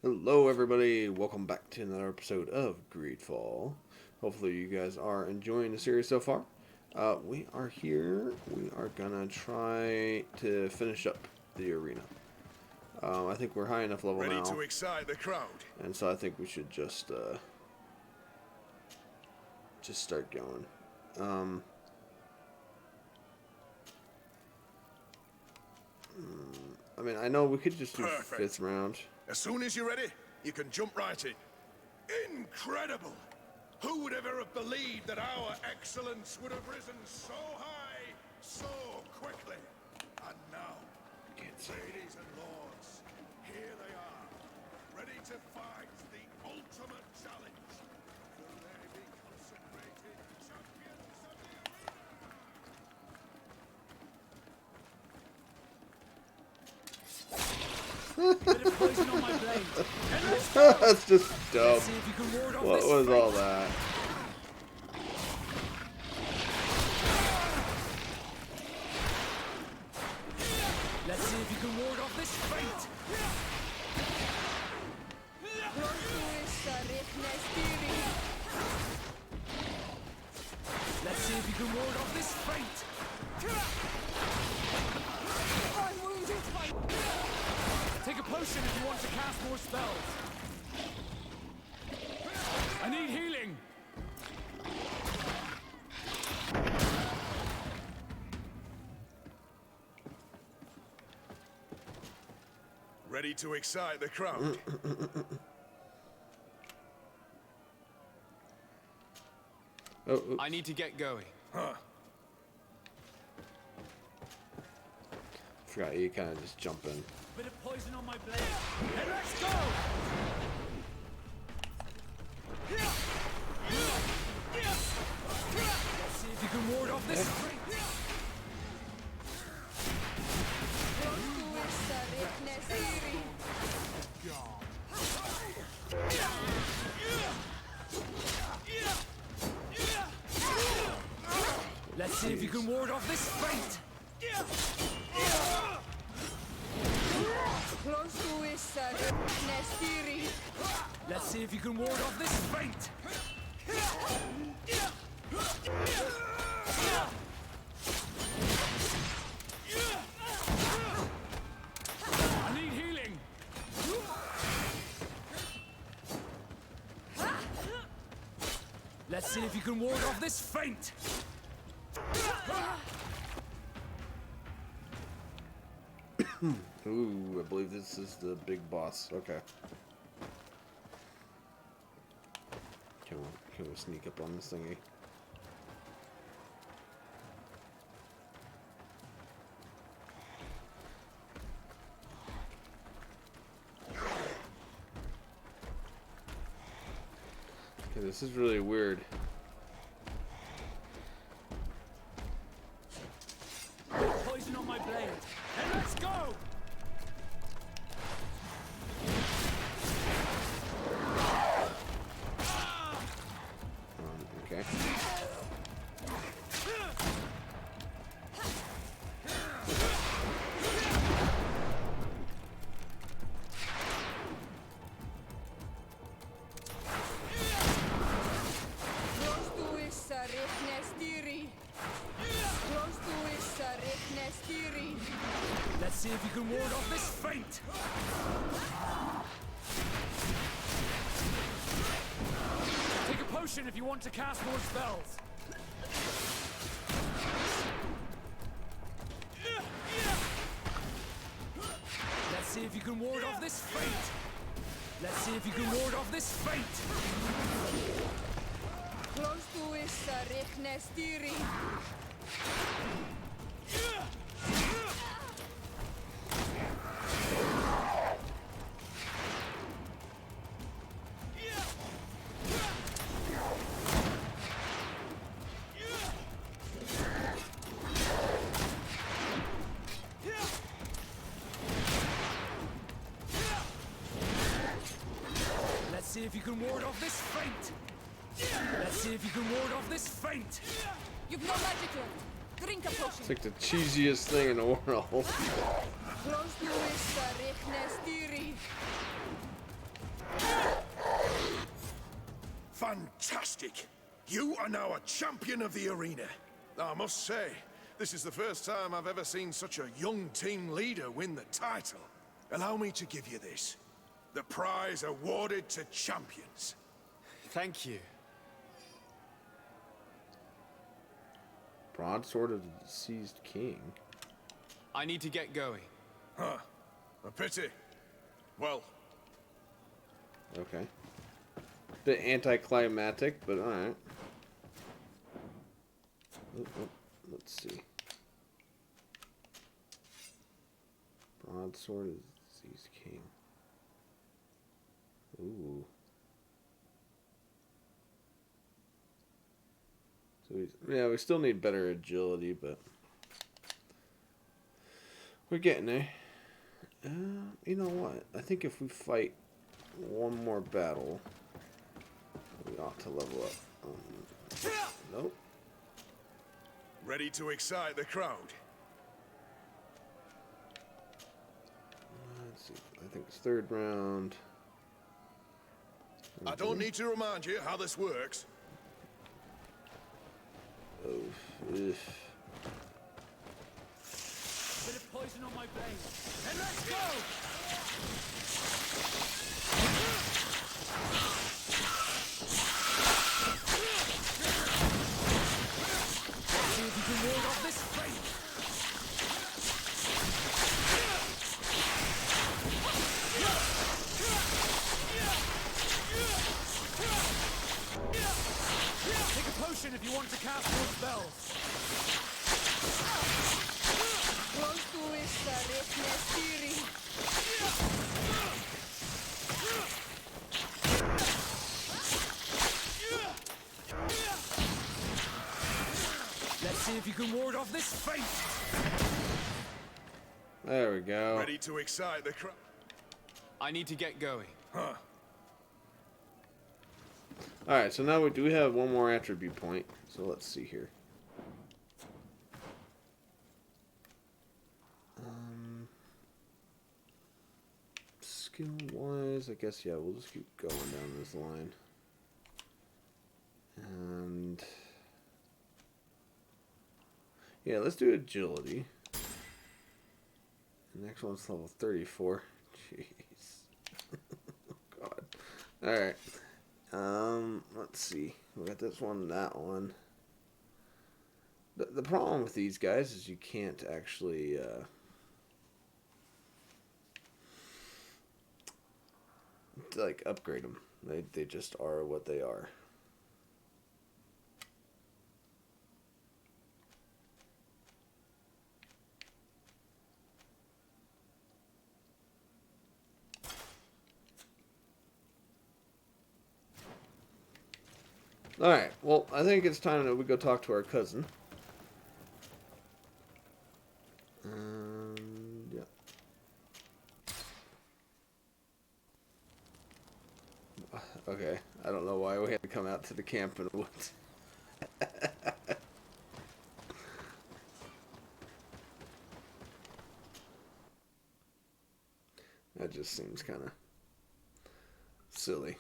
Hello everybody, welcome back to another episode of Greedfall. Hopefully you guys are enjoying the series so far. We are here, we are gonna try to finish up the arena. I think we're high enough level Ready now. to excite the crowd. And so I think we should just start going. I mean, I know we could just do Perfect. 5th round. As soon as you're ready, you can jump right in. Incredible! Who would ever have believed that our excellence would have risen so high, so quickly? And now, ladies and lords, here they are, ready to fight the ultimate challenge. Will they be consecrated champions of the arena? Bit of poison on my blade. And let's go. That's just dumb. Let's see if you can ward off What this was fate. all that? Let's see if you can ward off this fate. Let's see if you can ward off this fate. Take a potion if you want to cast more spells. I need healing. Ready to excite the crowd. Oh, I need to get going. forgot you kind of just jump in. Bit of poison on my blade. And let's go. Let's see if you can ward off this fate. Let's see if you can ward off this fate. Let's see if you can ward off this fate. I need healing. Let's see if you can ward off this fate. Ooh, I believe this is the big boss. Okay. Can we sneak up on this thingy? Okay, this is really weird. Poison on my blade. And let's go! Okay. Let's see if you can ward off this fate. Take a potion if you want to cast more spells. Let's see if you can ward off this fate. Let's see if you can ward off this fate. Let's see if you can ward off this fate. Let's see if you can ward off this fate. You've no magic left. Drink a potion. It's like the cheesiest thing in the world. Fantastic! You are now a champion of the arena. I must say, this is the first time I've ever seen such a young team leader win the title. Allow me to give you this. The prize awarded to champions. Thank you. Broadsword of the Deceased King. I need to get going. Huh. A pity. Well, Okay. Bit anticlimactic, but alright. Let's see. Broadsword of the Deceased King. Ooh. So we still need better agility, but we're getting there. You know what? I think if we fight one more battle, we ought to level up. Nope. ready to excite the crowd. Let's see. I think it's third round. I don't need to remind you how this works. Oh, Bit of poison on my blade. And let's go! Let's see if you can ward off this fate. Take a potion if you want to cast more spells. Let's see if you can ward off this fate. there we go. Ready to excite the crowd. I need to get going. Huh. Alright, so now we do have one more attribute point. So let's see here. Skill-wise, I guess, yeah, we'll just keep going down this line. And yeah, let's do agility. The next one's level 34. Jeez. God. Alright. Let's see. We got this one, that one. The problem with these guys is you can't actually, like, upgrade them. They just are what they are. Alright, well, I think it's time that we go talk to our cousin. Yeah. Okay, I don't know why we had to come out to the camp in the woods. That just seems kind of silly.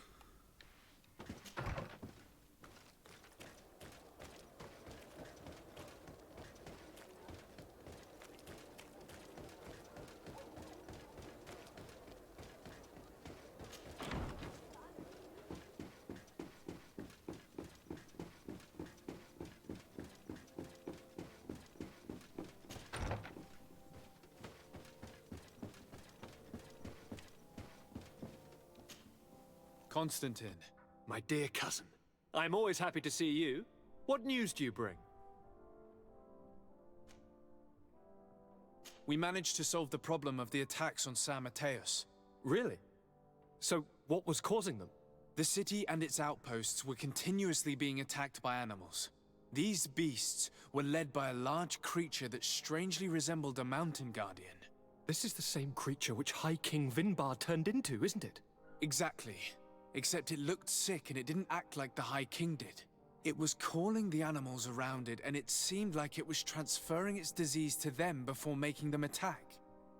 Constantine. My dear cousin, I'm always happy to see you. What news do you bring? We managed to solve the problem of the attacks on San Mateus. Really? So, what was causing them? The city and its outposts were continuously being attacked by animals. These beasts were led by a large creature that strangely resembled a mountain guardian. This is the same creature which High King Vinbar turned into, isn't it? Exactly. Except it looked sick and it didn't act like the High King did. It was calling the animals around it, and it seemed like it was transferring its disease to them before making them attack.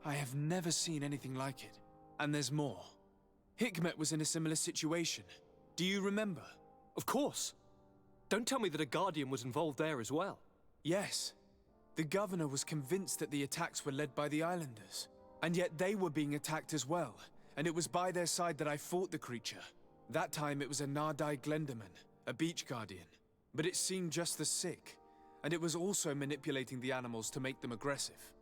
I have never seen anything like it. And there's more. Hikmet was in a similar situation. Do you remember? Of course. Don't tell me that a Guardian was involved there as well. Yes. The governor was convinced that the attacks were led by the islanders. And yet they were being attacked as well. And it was by their side that I fought the creature. That time it was a Nardai Glenderman, a beach guardian. But it seemed just as sick. And it was also manipulating the animals to make them aggressive.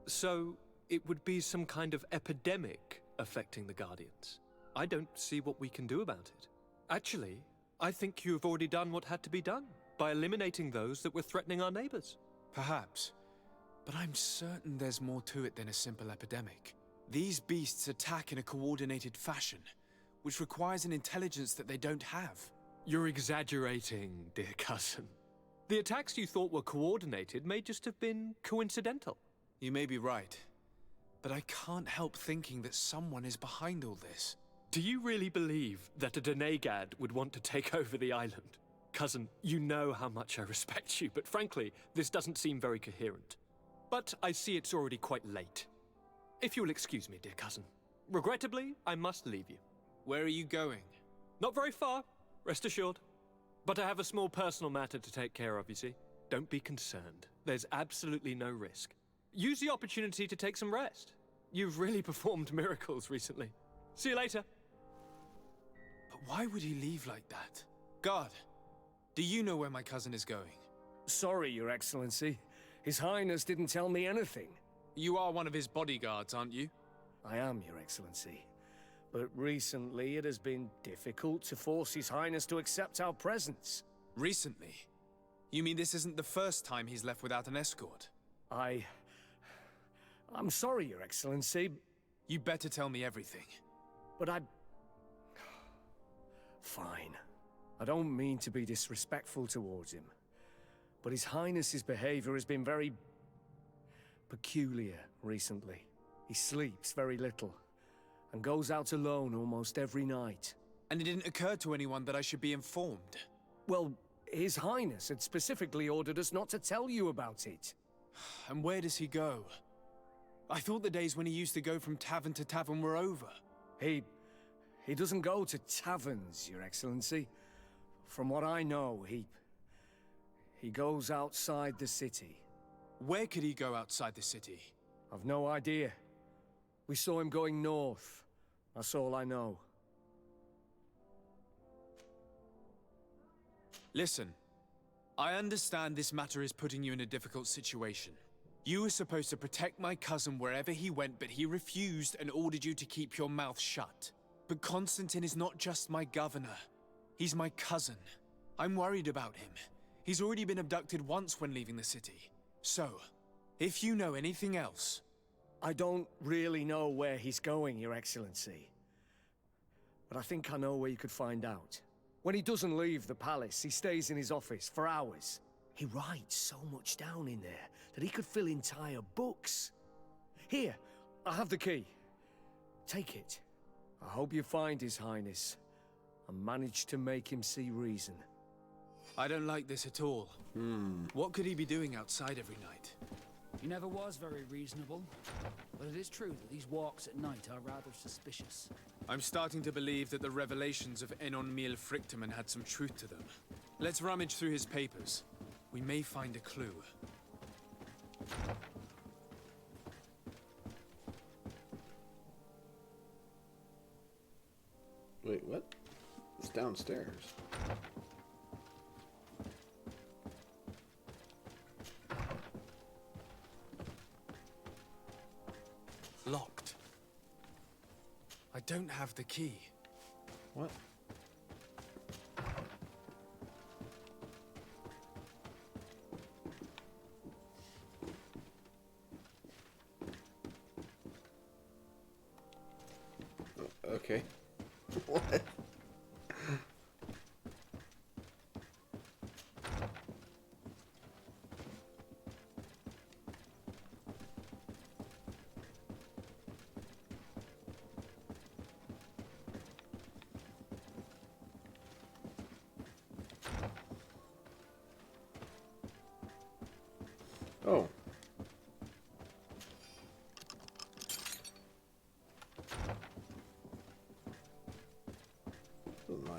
So, it would be some kind of epidemic affecting the Guardians. I don't see what we can do about it. Actually, I think you've already done what had to be done, by eliminating those that were threatening our neighbors. Perhaps. But I'm certain there's more to it than a simple epidemic. These beasts attack in a coordinated fashion, which requires an intelligence that they don't have. You're exaggerating, dear cousin. The attacks you thought were coordinated may just have been coincidental. You may be right. But I can't help thinking that someone is behind all this. Do you really believe that a Denegad would want to take over the island? Cousin, you know how much I respect you, but frankly, this doesn't seem very coherent. But I see it's already quite late. If you'll excuse me, dear cousin. Regrettably, I must leave you. Where are you going? Not very far, rest assured. But I have a small personal matter to take care of, you see. Don't be concerned. There's absolutely no risk. Use the opportunity to take some rest. You've really performed miracles recently. See you later. But why would he leave like that? Guard, do you know where my cousin is going? Sorry, Your Excellency. His Highness didn't tell me anything. You are one of his bodyguards, aren't you? I am, Your Excellency. But recently it has been difficult to force His Highness to accept our presence. Recently? You mean this isn't the first time he's left without an escort? I'm sorry, Your Excellency, You better tell me everything. but Fine. I don't mean to be disrespectful towards him, but His Highness's behavior has been very peculiar recently. He sleeps very little, and goes out alone almost every night. And it didn't occur to anyone that I should be informed. Well, His Highness had specifically ordered us not to tell you about it. And where does he go? I thought the days when he used to go from tavern to tavern were over. He doesn't go to taverns, Your Excellency. From what I know, he goes outside the city. Where could he go outside the city? I've no idea. We saw him going north. That's all I know. Listen, I understand this matter is putting you in a difficult situation. You were supposed to protect my cousin wherever he went, but he refused and ordered you to keep your mouth shut. But Constantine is not just my governor. He's my cousin. I'm worried about him. He's already been abducted once when leaving the city. So, if you know anything else... I don't really know where he's going, Your Excellency. But I think I know where you could find out. When he doesn't leave the palace, he stays in his office for hours. He writes so much down in there that he could fill entire books. Here, I have the key. Take it. I hope you find His Highness and manage to make him see reason. I don't like this at all. What could he be doing outside every night? He never was very reasonable, but it is true that these walks at night are rather suspicious. I'm starting to believe that the revelations of Enon Miel Frictamen had some truth to them. Let's rummage through his papers. We may find a clue. Wait, what? It's downstairs. Locked. I don't have the key. What? Okay. What? Oh.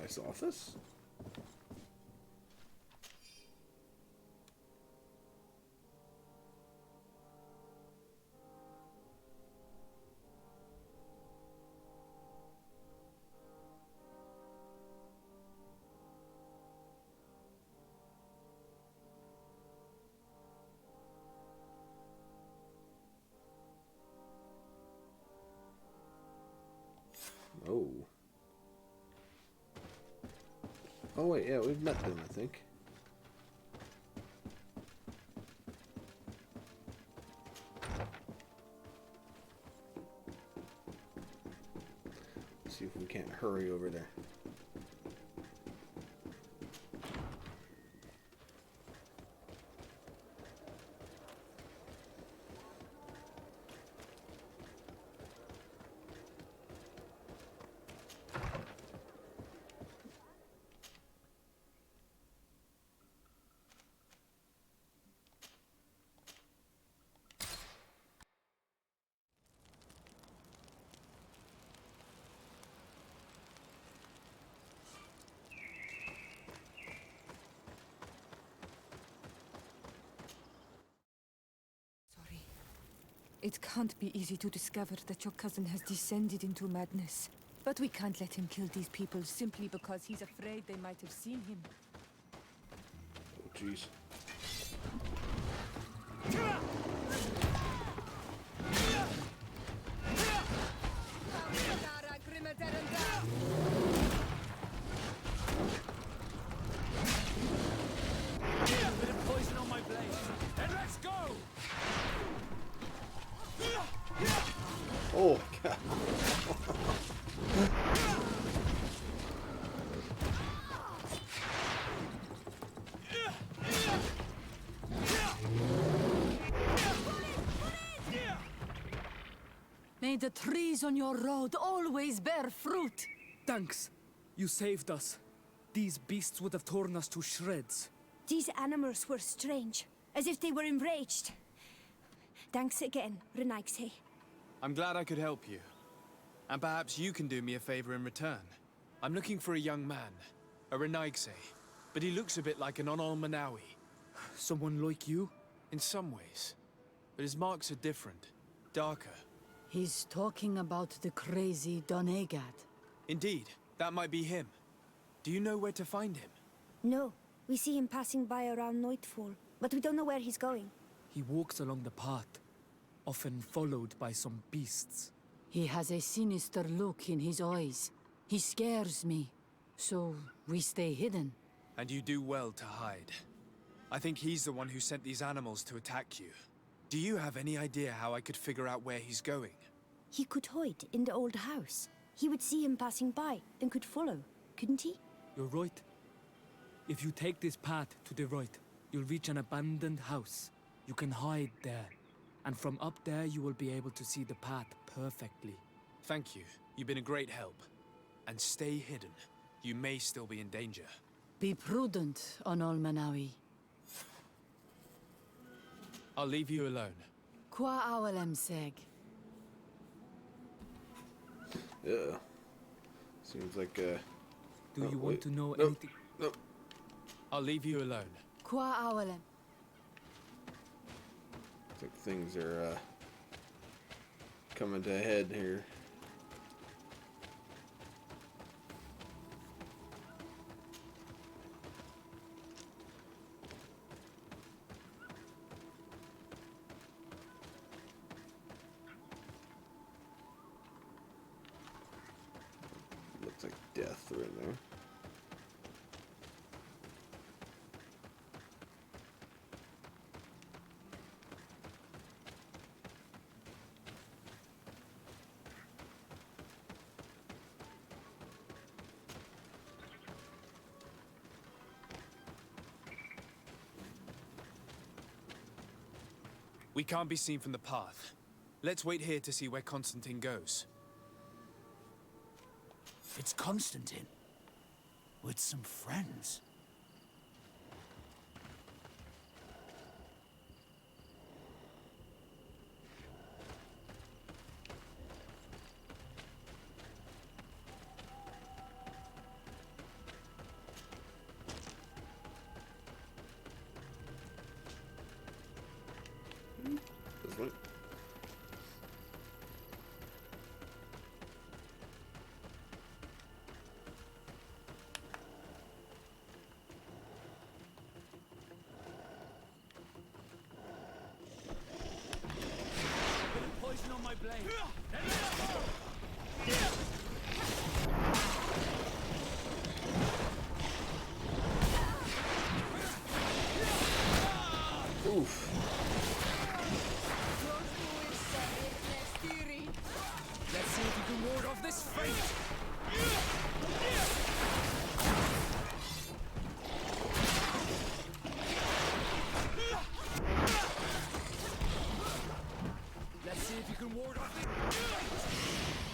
nice office. Oh. Oh wait, yeah, we've met them, I think. Let's see if we can't hurry over there. Sorry. It can't be easy to discover that your cousin has descended into madness. But we can't let him kill these people simply because he's afraid they might have seen him. Oh, jeez. Bit of poison on my blade. And let's go! Oh, God. May the trees on your road always bear fruit. Thanks. You saved us. These beasts would have torn us to shreds. These animals were strange, as if they were enraged. Thanks again, Renaigse. I'm glad I could help you. And perhaps you can do me a favor in return. I'm looking for a young man, a Renaigse, but he looks a bit like an Onol Manawi. Someone like you? In some ways. But his marks are different, darker. He's talking about the crazy Donegad. Indeed, that might be him. Do you know where to find him? No, we see him passing by around nightfall, but we don't know where he's going. He walks along the path, often followed by some beasts. He has a sinister look in his eyes. He scares me, so we stay hidden. And you do well to hide. I think he's the one who sent these animals to attack you. Do you have any idea how I could figure out where he's going? He could hide in the old house. He would see him passing by and could follow, couldn't he? You're right. If you take this path to the right, you'll reach an abandoned house. You can hide there. And from up there, you will be able to see the path perfectly. Thank you. You've been a great help. And stay hidden. You may still be in danger. Be prudent, Onol Manawi. I'll leave you alone. Qua awalem seg. Yeah. Seems like, Do you want wait. to know Nope. anything? Nope. I'll leave you alone. Qua awalem. Looks like things are, coming to a head here. Looks like death right there. We can't be seen from the path. Let's wait here to see where Constantine goes. It's Constantine. With some friends. blade. Oof. Let's see if you can ward off this fate. Let's see if you can ward off this fate.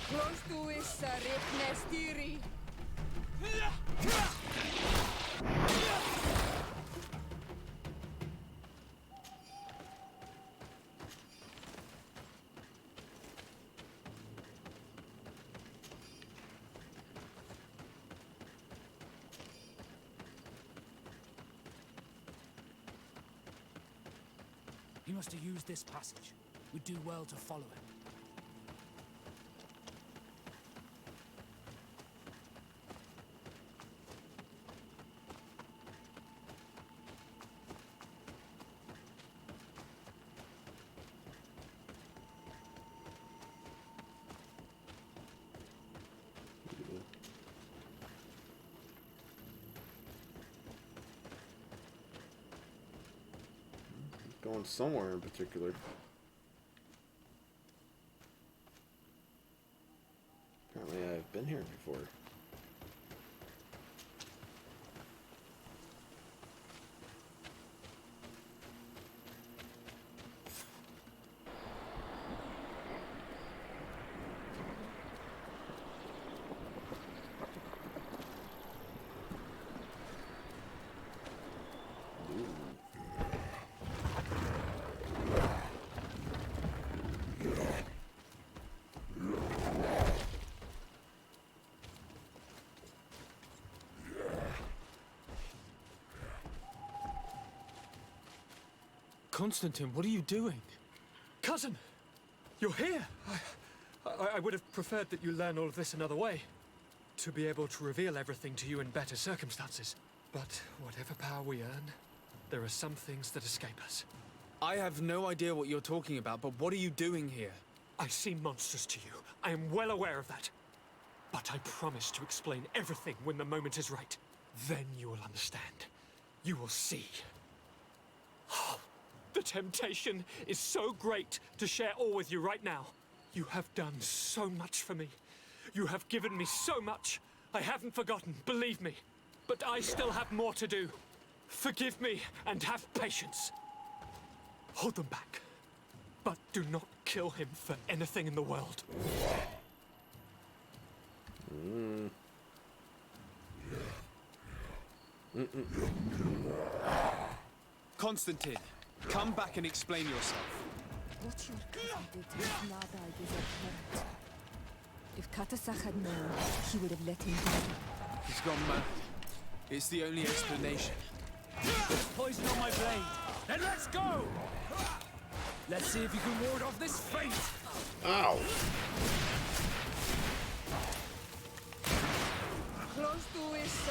Close to is Nestiri. He must have used this passage. We'd do well to follow him. Going somewhere in particular. Apparently I've been here before. Constantine, what are you doing? Cousin! You're here! I would have preferred that you learn all of this another way. To be able to reveal everything to you in better circumstances. But whatever power we earn, there are some things that escape us. I have no idea what you're talking about, but what are you doing here? I seem monstrous to you. I am well aware of that. But I promise to explain everything when the moment is right. Then you will understand. You will see. The temptation is so great to share all with you right now. You have done so much for me. You have given me so much. I haven't forgotten, believe me. But I still have more to do. Forgive me and have patience. Hold them back. But do not kill him for anything in the world. Constantine, come back and explain yourself. What your cousin did to his Nabag is abhorrent. If Katasach had known, he would have let him die. He's gone mad. It's the only explanation. There's poison on my blade. Then let's go! Let's see if you can ward off this fate. Ow! Close to is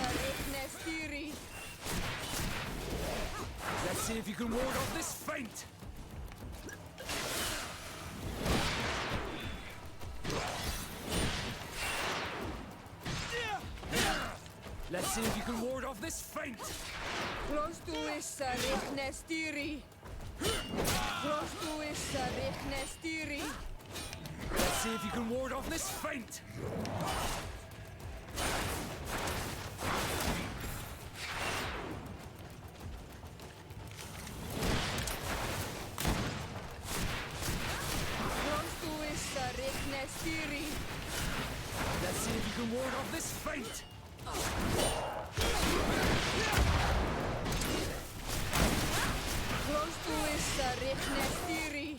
Nestiri. Let's see if you can ward off this fate. Let's see if you can ward off this feint. Close to is Nestiri. Close to is Nestiri. Let's see if you can ward off this feint. Close to is Nestiri. Let's see if you can ward off this feint. Close to is Nestiri.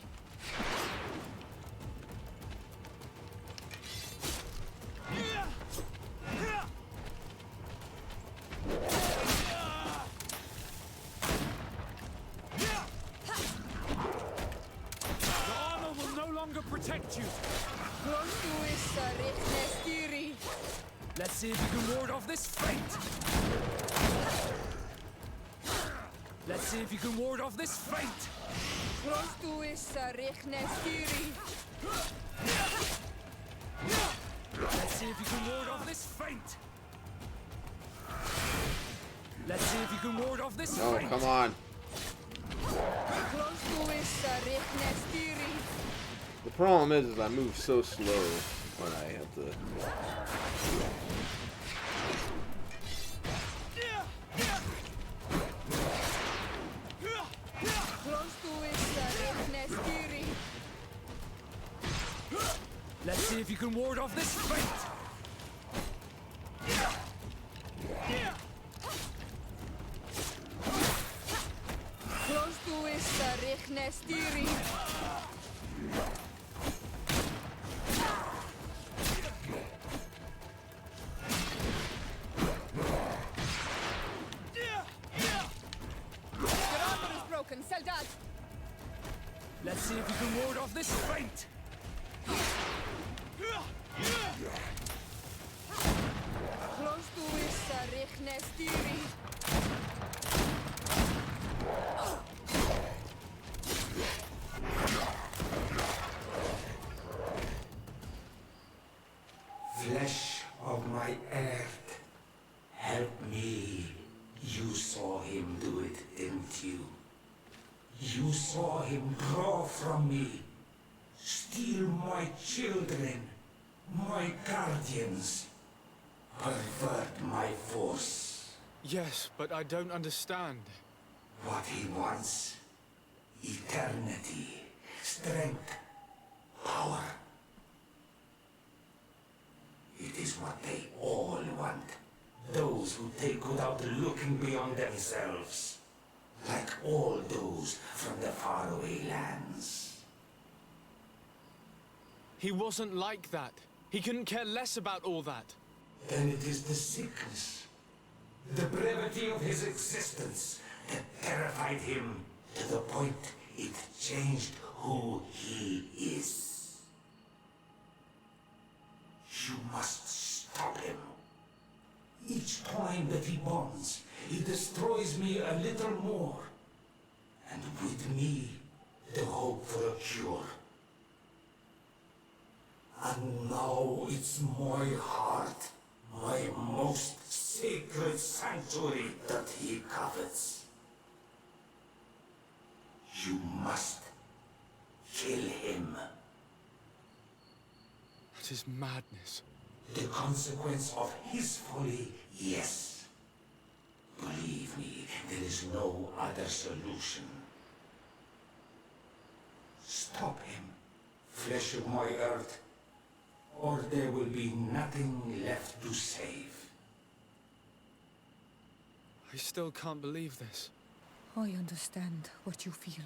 The armor will no longer protect you. Close to is Nestiri. Let's see if you can ward off this feint. Let's see if you can ward off this feint. Close to is Nestiri. you can ward off this feint. Let's see if you can ward off this No, feint. come on. The problem is I move so slow when I have to. Let's see if you can ward off this feint. Let's see if you can ward off this feint. Flesh of my earth, help me. You saw him do it, didn't you? You saw him draw from me, steal my children, my guardians, pervert my force. Yes, but I don't understand. What he wants, eternity, strength, power. It is what they all want. Those who take without looking beyond themselves. Like all those from the faraway lands. He wasn't like that. He couldn't care less about all that. Then it is the sickness, the brevity of his existence that terrified him to the point it changed who he is. You must stop him. Each time that he bonds, he destroys me a little more. And with me, the hope for a cure. And now it's my heart, my most sacred sanctuary that he covets. You must kill him. That is madness. The consequence of his folly, yes. Believe me, there is no other solution. Stop him, flesh of my earth, or there will be nothing left to save. I still can't believe this. I understand what you feel.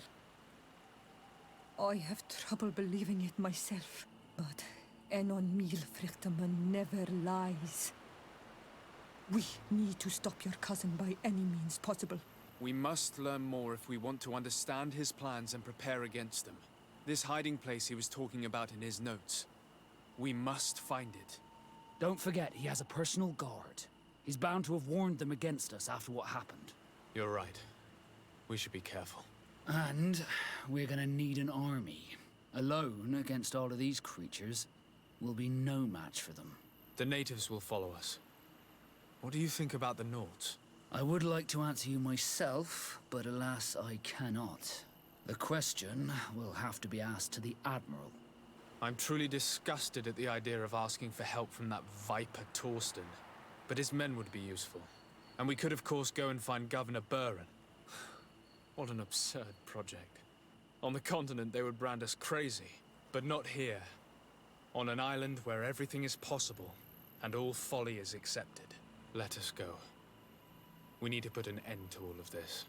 I have trouble believing it myself, but Enon Milfrichtaman never lies. We need to stop your cousin by any means possible. We must learn more if we want to understand his plans and prepare against them. This hiding place he was talking about in his notes. We must find it. Don't forget, he has a personal guard. He's bound to have warned them against us after what happened. You're right. We should be careful. And we're gonna need an army. Alone against all of these creatures, we'll be no match for them. The natives will follow us. What do you think about the Nords? I would like to answer you myself, but alas, I cannot. The question will have to be asked to the Admiral. I'm truly disgusted at the idea of asking for help from that viper Torsten. But his men would be useful. And we could of course go and find Governor Buren. What an absurd project. On the continent they would brand us crazy, but not here. On an island where everything is possible, and all folly is accepted. Let us go. We need to put an end to all of this.